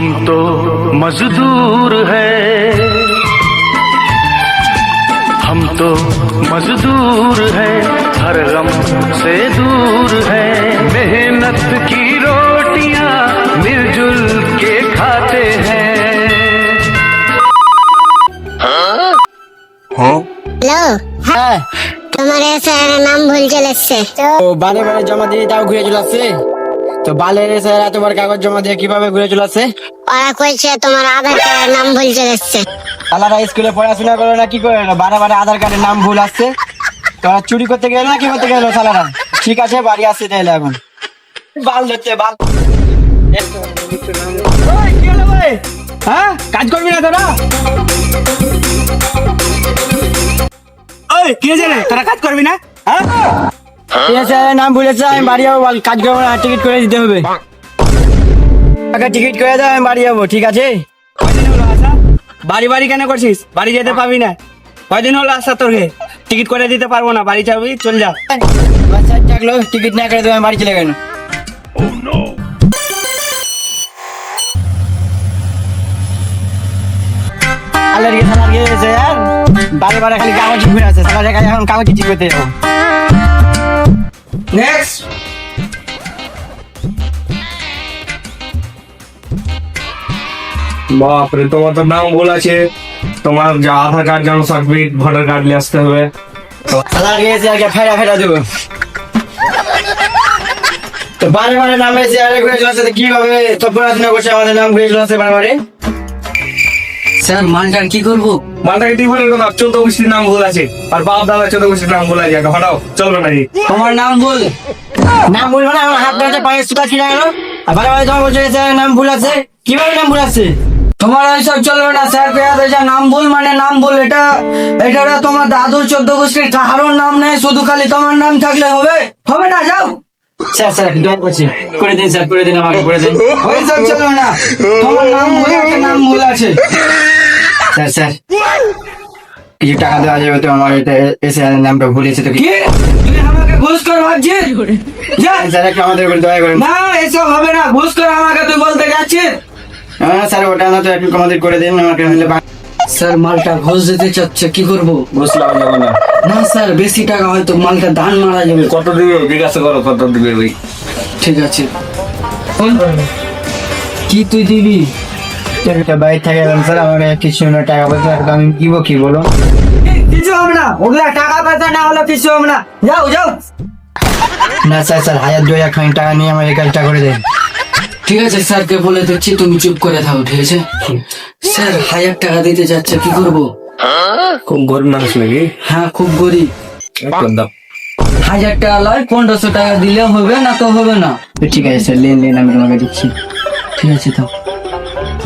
हम तो मजदूर हैं, हम तो मजदूर हैं, हर गम से दूर हैं, मेहनत की रोटियां मिलजुल के खाते हैं। হ্যালো, হ্যাঁ তোমার স্যারের নাম ভুল চলে এসছে তো। তো বারে বারে জমা দিয়ে তাও ঘুরে চলে আসছে। তো বালের স্যার এতবার কাগজ জমা দিয়ে কিভাবে ঘুরে চলে আসছে? ওরা কইছে তোমার আধার কার্ডের নাম ভুল চলে এসছে। শালারা স্কুলে পড়াশোনা করে না কি করে না, বারে বারে আধার কার্ডের নাম ভুল আসছে। তোরা চুরি করতে গেল না কি করতে গেল শালারা? ঠিক আছে, বাড়ি আসছে তাহলে এখন বাল ধরতে বাল। ওই, কি হলো ভাই? হ্যাঁ, কাজ করবি না তোরা? ওই, কি হয়েছে রে? তোরা কাজ করবি না? হ্যাঁ, ঠিক আছে, নাম ভুলেছে, আমি বাড়ি যাবো। বল, কাজ করবো না, টিকিট করে দিতে হবে। টাকা টিকিট করে দাও, আমি বাড়ি যাবো। ঠিক আছে? কয়দিন হলো আসা? বাড়ি বাড়ি কেন করছিস? বাড়ি যেতে পাবি না। কয়দিন হলো আসা তোকে? টিকিট করে দিতে পারবো না, বাড়ি যাবি, চল যা। বাচ্চা থাকলো, টিকিট না করে দেবো, আমি বাড়ি চলে গেল। বারে বারে খালি কাগজ ঘুরে আছে, এখন কাগজ ঠিক করতে যাবো। নেক্সট। বাপরে, তোমার তো নাম ভুল আছে। তোমার যে আধার কার্ড, জন্ম সার্টিফিকেট, ভোটার কার্ড নিয়ে আসতে হবে। ফেরা ফেরা দেবো। তো বারে বারে নাম এসে আরে ঘুরে চলে আসছে, কি হবে? তো পড়াশোনা করছে, আমাদের নাম ঘুরে চলে আসছে বারে বারে। স্যার মালটার কি করবো? মালটাকে ঠিক বলে কথা, 14 গোষ্ঠীর নাম ভুল আছে, আর বাপ দাদা 14 গোষ্ঠীর নাম ভুল আছে। হটাও, চলবে না। তোমার নাম বল। নাম ভুল মানে আমার হাত ধরে পায়ে সুতা ছিঁড়ে গেল। আর বারে বারে তোমার বলছে স্যার নাম ভুল আছে। কিভাবে নাম ভুল আছে? তোমার ওইসব চলবে না স্যার। পেয়াদা নাম ভুল মানে নাম ভুল। এটা তোমার দাদুর 14 গোষ্ঠীর কারোর নাম নেই, শুধু খালি তোমার নাম থাকলে হবে? হবে না, যাও। স্যার স্যার দয়া করছি, করে দিন স্যার, করে দিন, আমাকে করে দিন। ওইসব চলবে না, তোমার নাম ভুল আছে, নাম ভুল আছে। স্যার স্যার কিছু টাকা দেওয়া যাবে তো? আমার এটা এসে নামটা ভুলেছে তো। কি তুই আমাকে ঘুষ কর ভাবছিস? যা। স্যার একটু আমাদের উপর দয়া করেন। না, এসব হবে না, ঘুষ করে আমাকে তুই বলতে যাচ্ছিস? হ্যাঁ স্যার, ওটা না তো একটু আমাদের করে দিন, আমাকে হলে স্যার মালটা ঘুষ দিতে চাচ্ছে, কি করবো? ঘুষ লাগা যাবে না। না স্যার, বেশি টাকা হয়তো মালটা দান মারা যাবে। কত দিবে জিজ্ঞাসা করো, কত দিবে ওই। ঠিক আছে, কি তুই দিবি? বাইরে থেকে এলাম স্যার, আমাকে কিছু না টাকা পয়সা, আমি দিব কি বলো? কিছু হবে না, ওগুলা টাকা পয়সা না হলে কিছু হবে না, যাও যাও। না স্যার, স্যার 1000-2000 খানি টাকা নিয়ে আমার এই কাজটা করে দেন। ঠিক আছে, স্যারকে বলে দিচ্ছি, তুমি চুপ করে থাকো, ঠিক আছে? স্যার 1000 টাকা দিতে চাচ্ছে, কি করব? খুব গরিব মানুষ নাকি? হ্যাঁ, খুব গরিব। দাও। 1000 টাকা লয়, 1500 টাকা দিলে হবে না তো হবে না। তো ঠিক আছে স্যার, লেন লেন, আমি তোমাকে দিচ্ছি। ঠিক আছে তো,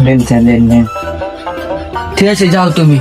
লেন স্যার, লেন লেন। ঠিক আছে, যাও তুমি।